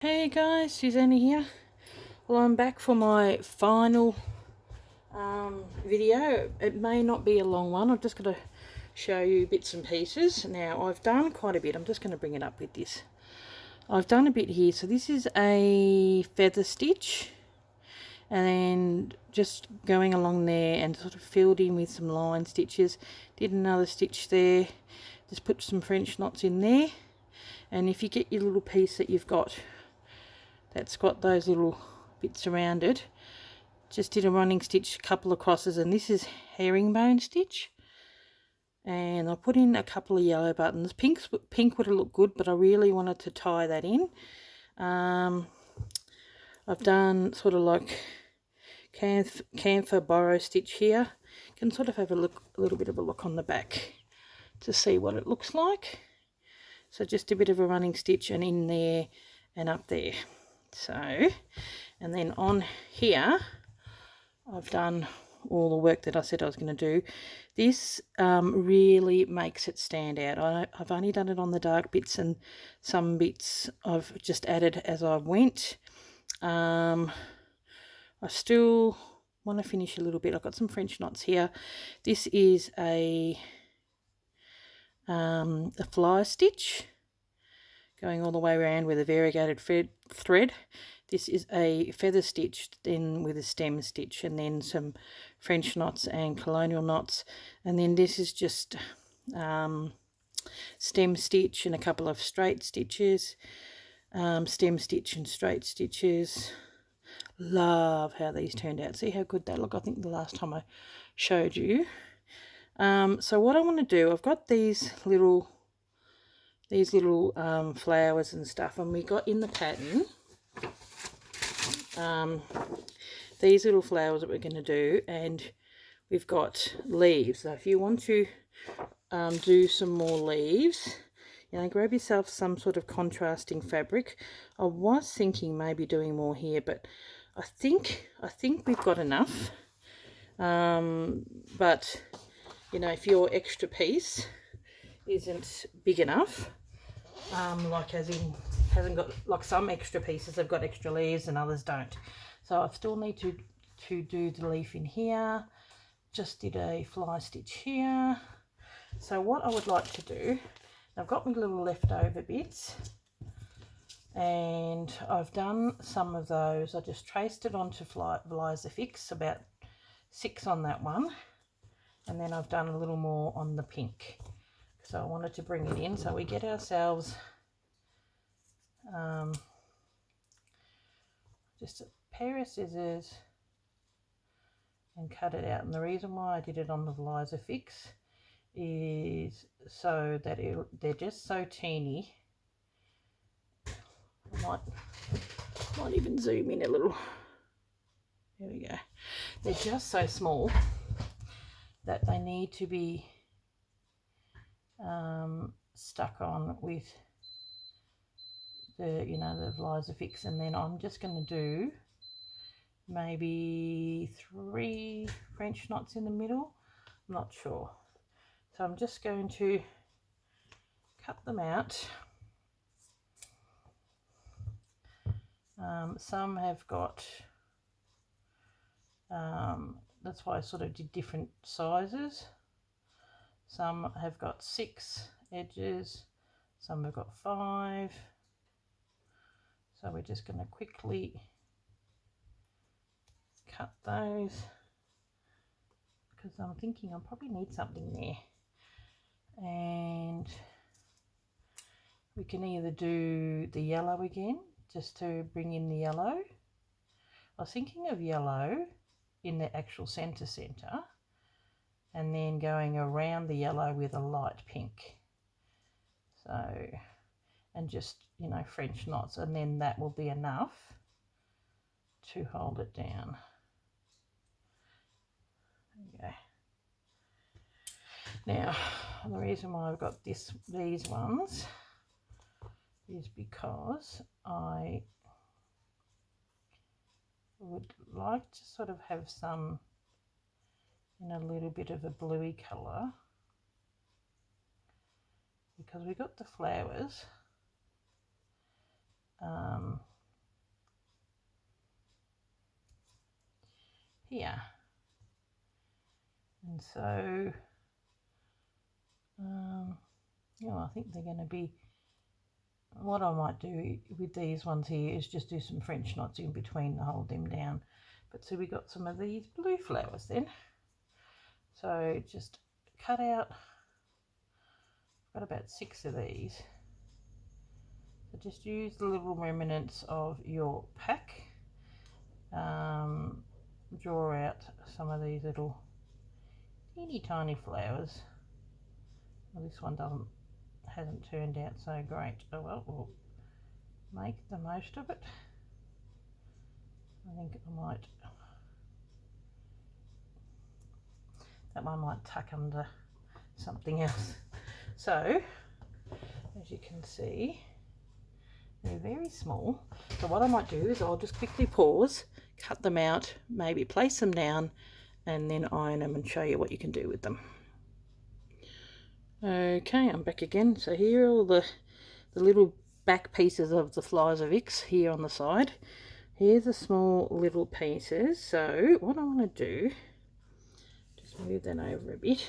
Hey guys, Susanna here. Well, I'm back for my final video. It may not be a long one. I'm just going to show you bits and pieces. Now, I've done quite a bit. I'm just going to bring it up with this. I've done a bit here. So this is a feather stitch, and just going along there and sort of filled in with some line stitches. Did another stitch there. Just put some French knots in there. And if you get your little piece that you've got that's got those little bits around it, just did a running stitch, a couple of crosses, and this is herringbone stitch. And I put in a couple of yellow buttons. Pink would have looked good, but I really wanted to tie that in. I've done sort of like camphor borrow stitch here. You can sort of have a little bit of a look on the back to see what it looks like. So just a bit of a running stitch and in there and up there. So, and then on here I've done all the work that I said I was going to do. This really makes it stand out. I've only done it on the dark bits, and some bits I've just added as I went. I still want to finish a little bit. I've got some French knots here. This is a fly stitch going all the way around with a variegated thread. This is a feather stitch, then with a stem stitch, and then some French knots and colonial knots. And then this is just stem stitch and a couple of straight stitches, stem stitch and straight stitches. Love how these turned out. See how good they look. I think the last time I showed you. So what I want to do, I've got these little flowers and stuff, and we got in the pattern these little flowers that we're going to do, and we've got leaves. So if you want to do some more leaves, grab yourself some sort of contrasting fabric. I was thinking maybe doing more here, but I think we've got enough. But if your extra piece isn't big enough, like as in hasn't got, like some extra pieces have got extra leaves and others don't, so I still need to do the leaf in here. Just did a fly stitch here. So what I would like to do, I've got my little leftover bits, and I've done some of those. I just traced it onto Vase of Pretties, about 6 on that one, and then I've done a little more on the pink. So I wanted to bring it in, so we get ourselves just a pair of scissors and cut it out. And the reason why I did it on the Vase of Pretties is so that they're just so teeny. I might even zoom in a little. There we go. They're just so small that they need to be stuck on with the Vase of Pretties. And then I'm just going to do maybe 3 French knots in the middle. I'm not sure. So I'm just going to cut them out. Some have got, that's why I sort of did different sizes. Some have got 6 edges, some have got 5. So we're just going to quickly cut those, because I'm thinking I'll probably need something there. And we can either do the yellow again, just to bring in the yellow. I was thinking of yellow in the actual centre, and then going around the yellow with a light pink. So, and just, French knots, and then that will be enough to hold it down. Okay. Now, the reason why I've got these ones is because I would like to sort of have some in a little bit of a bluey colour, because we got the flowers, here. And so, I think they're going to be, what I might do with these ones here is just do some French knots in between to hold them down. But so we got some of these blue flowers then. So just cut out, got about 6 of these. So just use the little remnants of your pack. Draw out some of these little teeny tiny flowers. Well, this one hasn't turned out so great. Oh well, we'll make the most of it. I think I might, that one might tuck under something else. So as you can see, they're very small. So what I might do is I'll just quickly pause, cut them out, maybe place them down, and then iron them and show you what you can do with them. Okay, I'm back again. So here are all the little back pieces of the Flies of Ix here on the side. Here's the small little pieces. So what I want to do, just move that over a bit.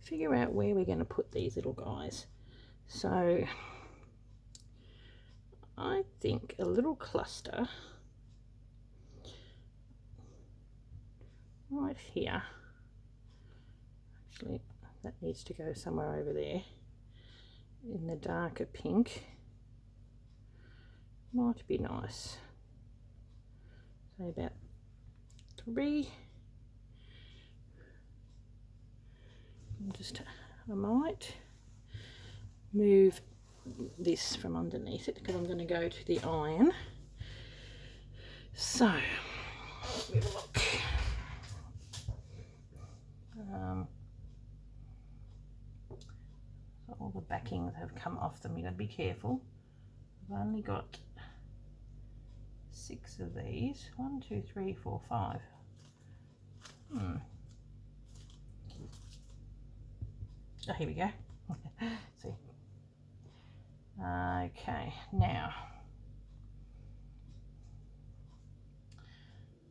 Figure out where we're going to put these little guys. So I think a little cluster right here. Actually, that needs to go somewhere over there in the darker pink. Might be nice. So about 3. I might move this from underneath it because I'm going to go to the iron. So, let's have a look. So all the backings have come off them. You've got to be careful. I've only got 6 of these. 1, 2, 3, 4, 5. Oh, here we go. See. Okay, now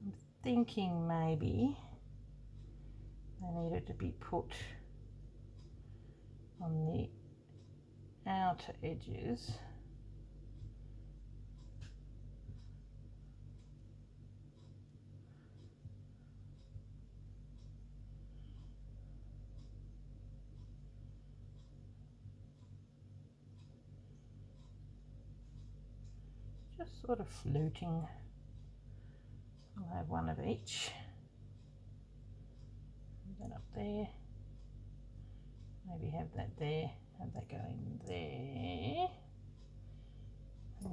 I'm thinking maybe they needed to be put on the outer edges. Just sort of fluting. I'll have one of each. Put that up there. Maybe have that there. Have that going there.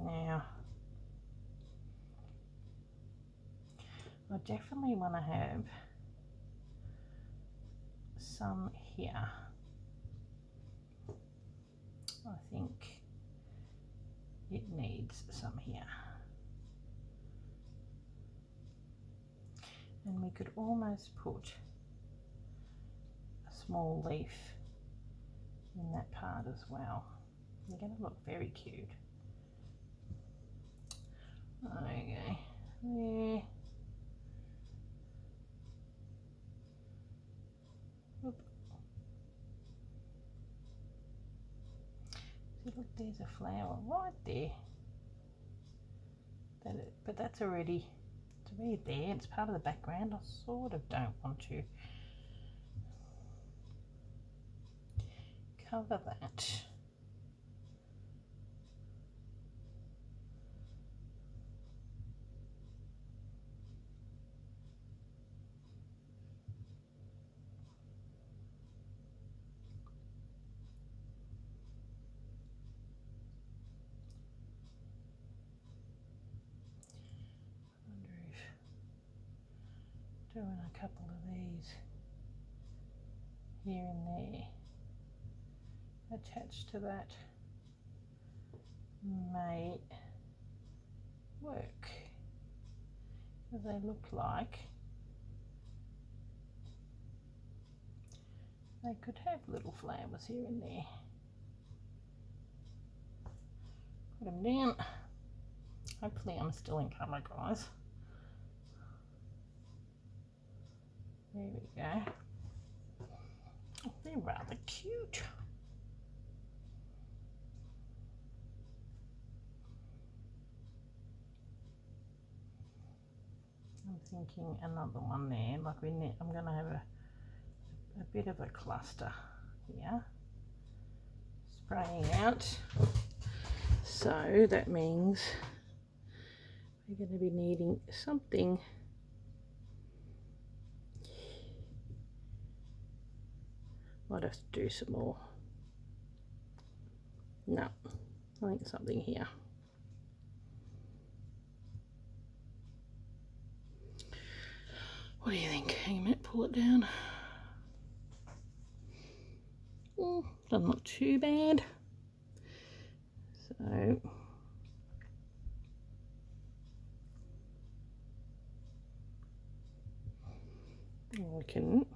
Now, I definitely want to have some here. I think it needs some here. And we could almost put a small leaf in that part as well. They're going to look very cute. Okay, there. Oop. See, look, there's a flower right there. But that's already, it's already there. It's part of the background. I sort of don't want to cover that. Doing a couple of these here and there attached to that may work, because they look like they could have little flowers here and there. Put them down. Hopefully I'm still in colour, guys. There we go. Oh, they're rather cute. I'm thinking another one there, like I'm going to have a bit of a cluster here, spraying out. So that means we're going to be needing something might have to do some more. No, I think something here. What do you think? Hang a minute, pull it down. That's not too bad. So I can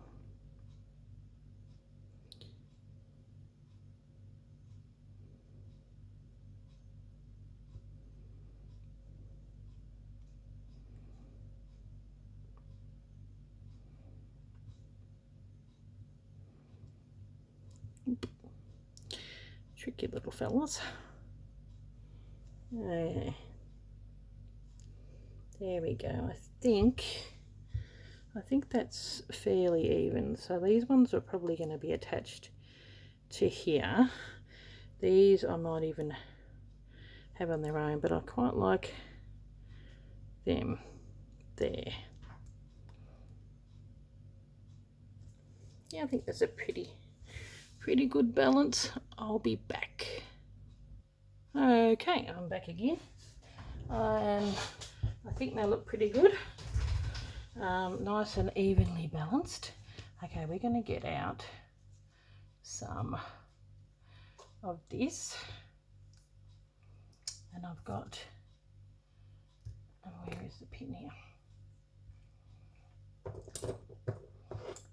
tricky little fellas. There we go. I think that's fairly even. So these ones are probably going to be attached to here. These I might even have on their own, but I quite like them there. Yeah, I think that's a pretty good balance. I'll be back. Okay, I'm back again, and I think they look pretty good. Nice and evenly balanced. Okay, we're going to get out some of this, and I've got, where is the pin here?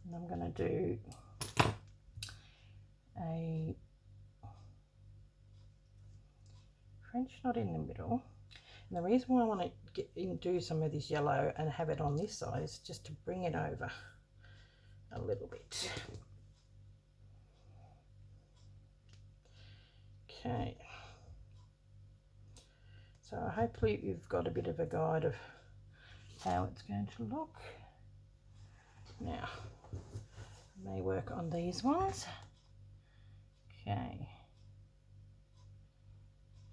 And I'm going to do a French knot in the middle. And the reason why I want to do some of this yellow and have it on this side is just to bring it over a little bit. Okay. So hopefully you've got a bit of a guide of how it's going to look. Now, I may work on these ones. Okay.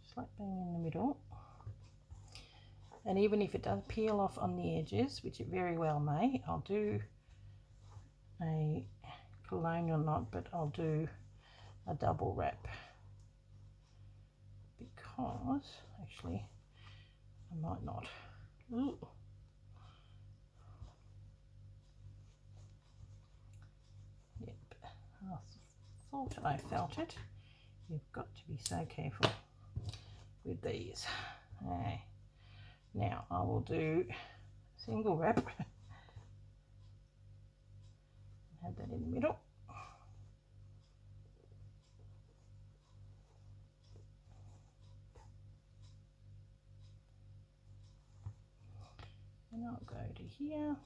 Just like being in the middle. And even if it does peel off on the edges, which it very well may, I'll do a colonial knot, but I'll do a double wrap, because actually I might not. Ooh. Yep, I thought I felt it. You've got to be so careful with these. Okay. Now I will do single wrap, have that in the middle. And I'll go to here.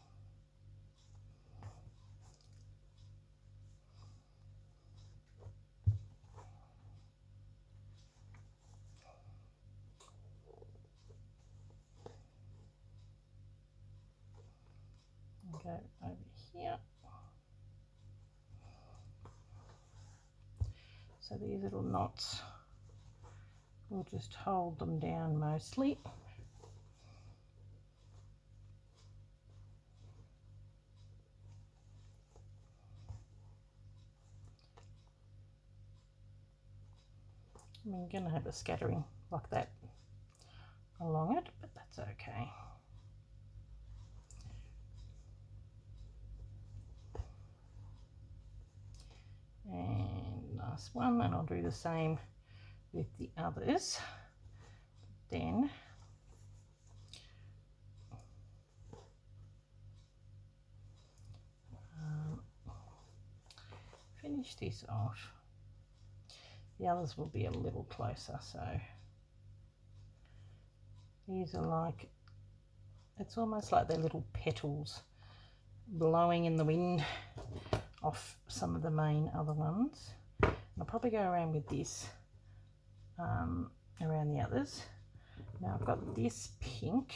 And go over here. So these little knots, we'll just hold them down mostly. I'm going to have a scattering like that along it, but that's okay. And last one, and I'll do the same with the others. Then finish this off. The others will be a little closer, so These are like, it's almost like they're little petals blowing in the wind off some of the main other ones. I'll probably go around with this around the others. Now I've got this pink,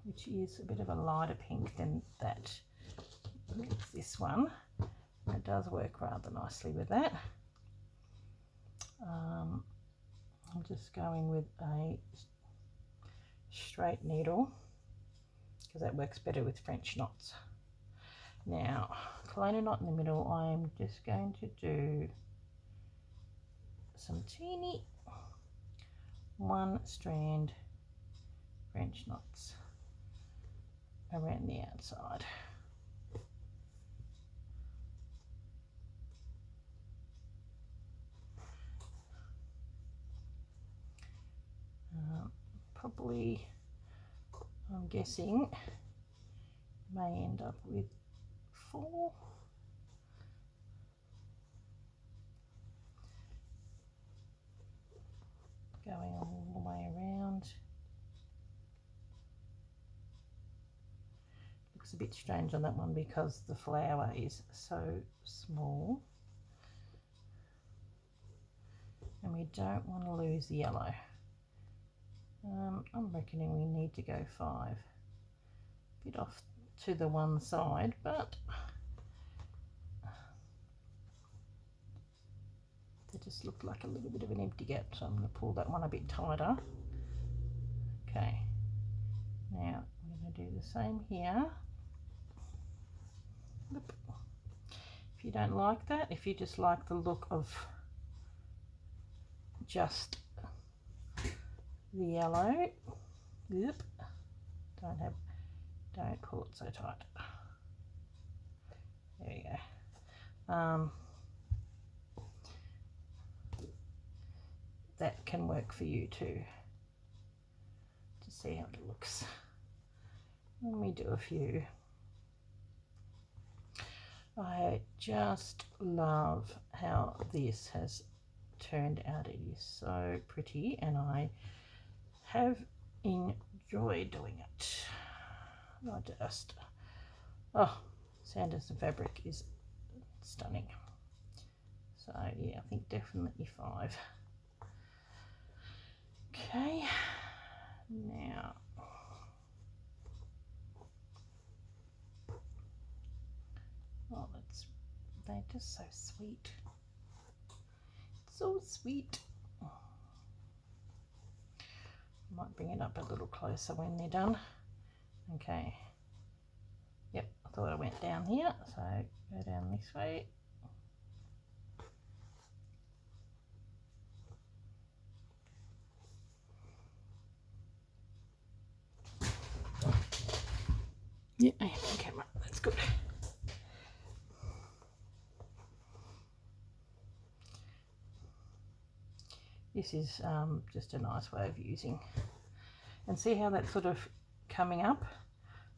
which is a bit of a lighter pink than that. It's this one. It does work rather nicely with that. I'm just going with a straight needle because that works better with French knots. Now, colonna knot in the middle, I'm just going to do some teeny one strand French knots around the outside. Probably, I'm guessing, may end up with 4. Going all the way around. Looks a bit strange on that one because the flower is so small. And we don't want to lose the yellow. I'm reckoning we need to go 5. A bit off to the one side, but they just look like a little bit of an empty gap, so I'm going to pull that one a bit tighter. Okay, now I'm going to do the same here. If you don't like that, if you just like the look of just the yellow, don't pull it so tight. There you go. That can work for you too. Just see how it looks. Let me do a few. I just love how this has turned out. It is so pretty and I have enjoyed doing it. Sanderson fabric is stunning. So yeah, I think definitely 5. Okay, now they're just so sweet. So sweet. Might bring it up a little closer when they're done. Okay. Yep, I thought I went down here, so go down this way. Yeah, I have the camera. That's good. This is just a nice way of using. And see how that's sort of coming up?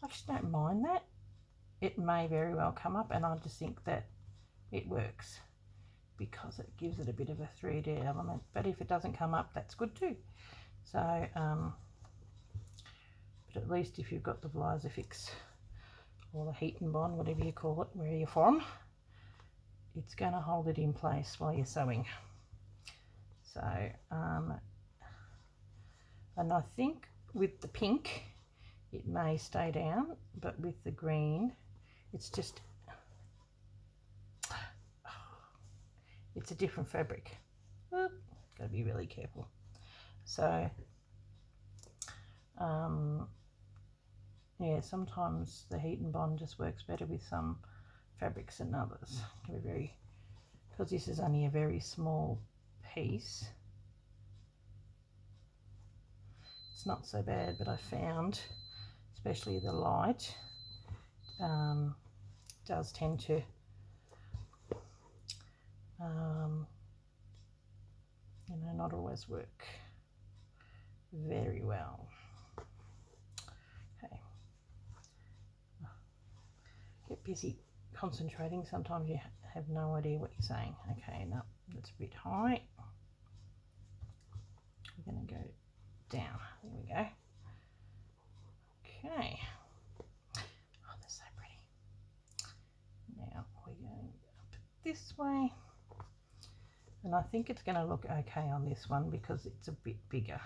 I just don't mind that. It may very well come up, and I just think that it works because it gives it a bit of a 3D element. But if it doesn't come up, that's good too. So, but at least if you've got the Vase or the heat and bond, whatever you call it, where you're from, it's going to hold it in place while you're sewing. So, and I think with the pink, it may stay down, but with the green, it's just, it's a different fabric. Got to be really careful. So, yeah, sometimes the heat and bond just works better with some fabrics than others. Because this is only a very small piece, it's not so bad, but I found, especially the light, does tend to you know, not always work very well. Okay, get busy concentrating, sometimes you have no idea what you're saying. Okay, no, that's a bit high. We're going to go down. There we go. Okay. Oh, they're so pretty. Now we're going up this way. And I think it's going to look okay on this one because it's a bit bigger.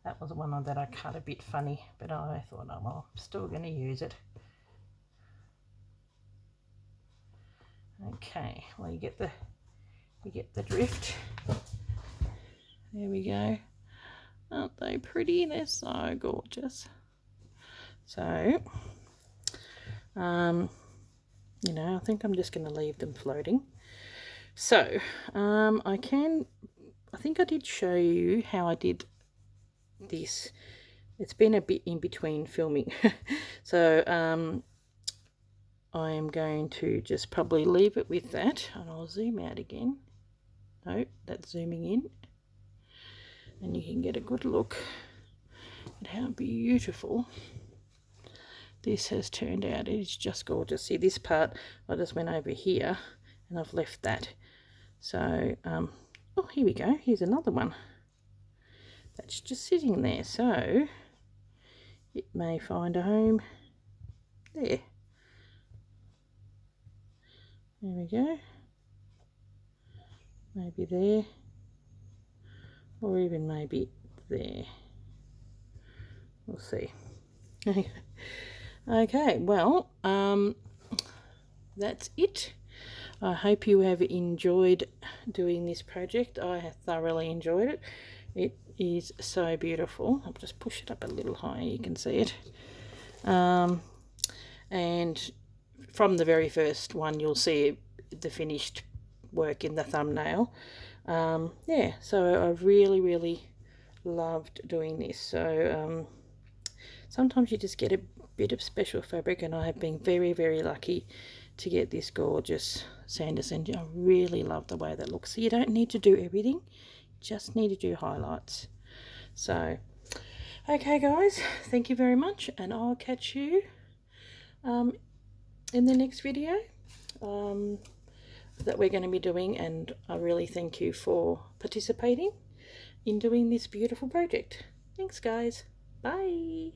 That was one that I cut a bit funny, but I thought, oh well, I'm still going to use it. Okay, well you get the drift. There we go. Aren't they pretty? They're so gorgeous. So, you know, I think I'm just going to leave them floating. So, I think I did show you how I did this. It's been a bit in between filming. So, I am going to just probably leave it with that, and I'll zoom out again. No, that's zooming in. And you can get a good look at how beautiful this has turned out. It is just gorgeous. See, this part, I just went over here and I've left that. So, oh, here we go. Here's another one that's just sitting there. So, it may find a home there. There we go. Maybe there. Or even maybe there. We'll see. Okay, well, that's it. I hope you have enjoyed doing this project. I have thoroughly enjoyed it. It is so beautiful. I'll just push it up a little higher, you can see it. And from the very first one, you'll see the finished work in the thumbnail. Yeah, so I've really loved doing this. So sometimes you just get a bit of special fabric, and I have been very lucky to get this gorgeous Sanderson. I really love the way that looks. So you don't need to do everything, just need to do highlights. So okay guys, thank you very much, and I'll catch you in the next video that we're going to be doing. And I really thank you for participating in doing this beautiful project. Thanks guys, bye.